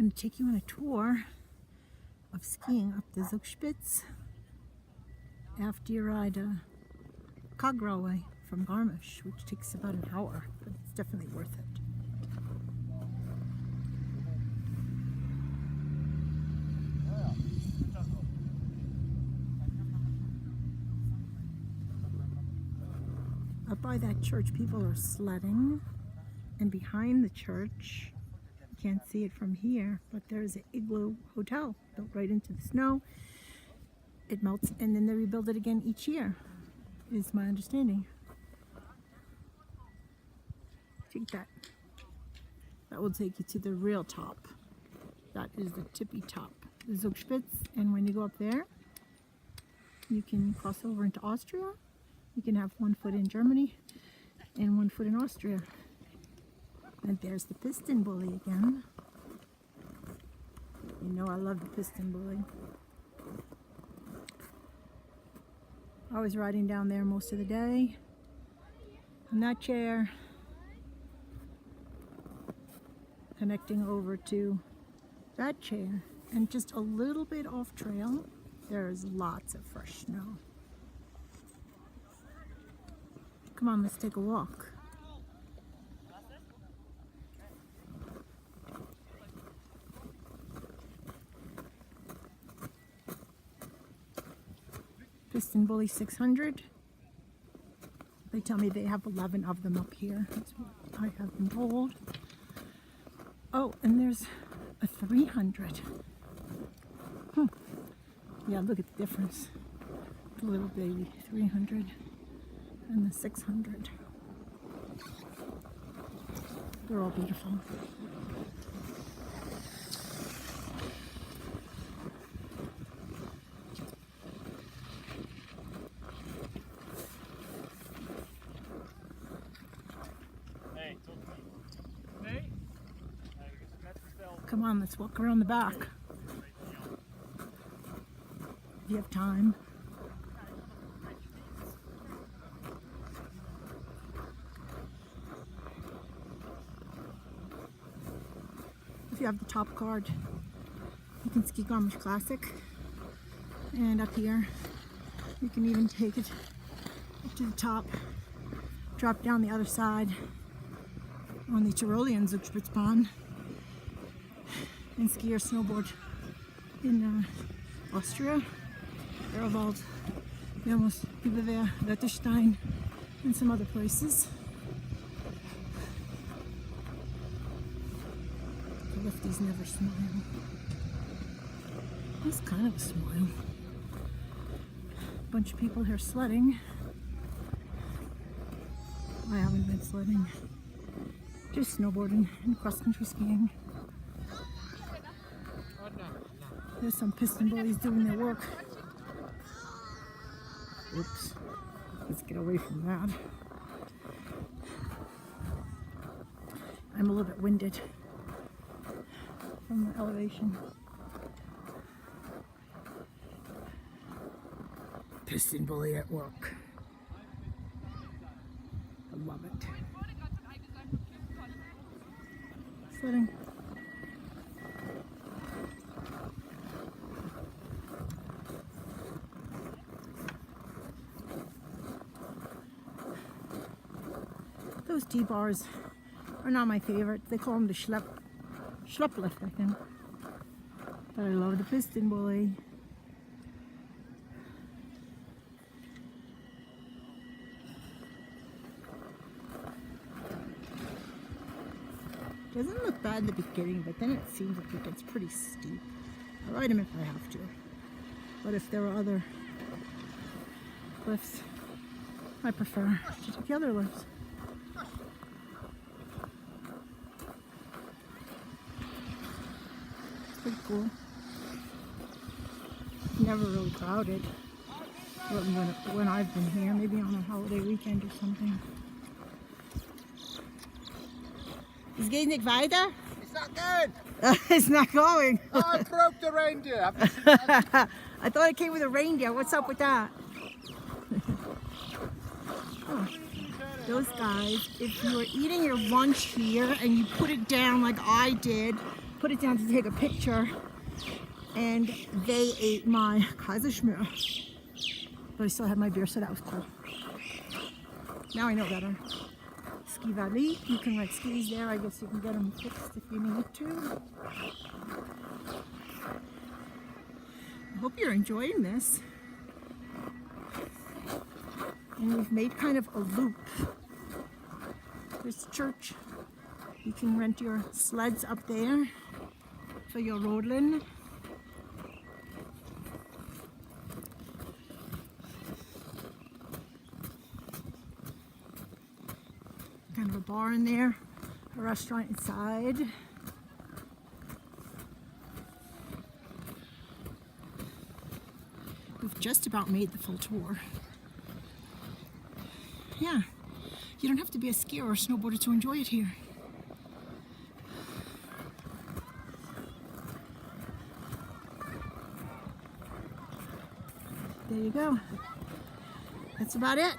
going to take you on a tour of skiing up the Zugspitze after you ride a cog railway from Garmish, which takes about an hour, but it's definitely worth it. Up by that church, people are sledding, and behind the church, you can't see it from here, but there's an igloo hotel built right into the snow. It melts and then they rebuild it again each year, is my understanding. Take that. That will take you to the real top. That is the tippy top, the Zugspitze. And when you go up there, you can cross over into Austria. You can have 1 foot in Germany and 1 foot in Austria. And there's the piston bully again. You know I love the piston bully. I was riding down there most of the day in that chair, connecting over to that chair, and just a little bit off trail, there's lots of fresh snow. Come on, let's take a walk. Piston Bully 600. They tell me they have 11 of them up here. That's what I have been told. Oh, and there's a 300. Yeah, look at the difference. The little baby 300 and the 600. They're all beautiful. Come on, let's walk around the back. If you have time. If you have the top card, you can ski Garmish Classic. And up here, you can even take it up to the top, drop down the other side on the Tyrolean Zugspitzplatt, and ski or snowboard in Austria, Erwald, Überwehr, Wetterstein, and some other places. The lefties never smile. It's kind of a smile. A bunch of people here sledding. I haven't been sledding. Just snowboarding and cross-country skiing. There's some piston bullies doing their work. Oops. Let's get away from that. I'm a little bit winded from the elevation. Piston bully at work. I love it. Sledding. Those T-bars are not my favorite. They call them the schlep lift, I think. But I love the piston bully. Doesn't look bad in the beginning, but then it seems like it gets pretty steep. I ride them if I have to. But if there are other lifts, I prefer to take the other lifts. Pretty cool. Never really crowded when I've been here, maybe on a holiday weekend or something. Es geht nicht weiter? It's not good. It's not going. Oh, I broke the reindeer. I thought it came with a reindeer. What's up with that? Oh, those guys, if you are eating your lunch here and you put it down like I did, put it down to take a picture, and they ate my Kaiserschmarrn. But I still had my beer, so that was cool. Now I know better. Ski Valley, you can rent skis there. I guess you can get them fixed if you need to. I hope you're enjoying this. And we've made kind of a loop. There's the church. You can rent your sleds up there for your roadling. Kind of a bar in there, a restaurant inside. We've just about made the full tour. Yeah, you don't have to be a skier or a snowboarder to enjoy it here. There you go. That's about it.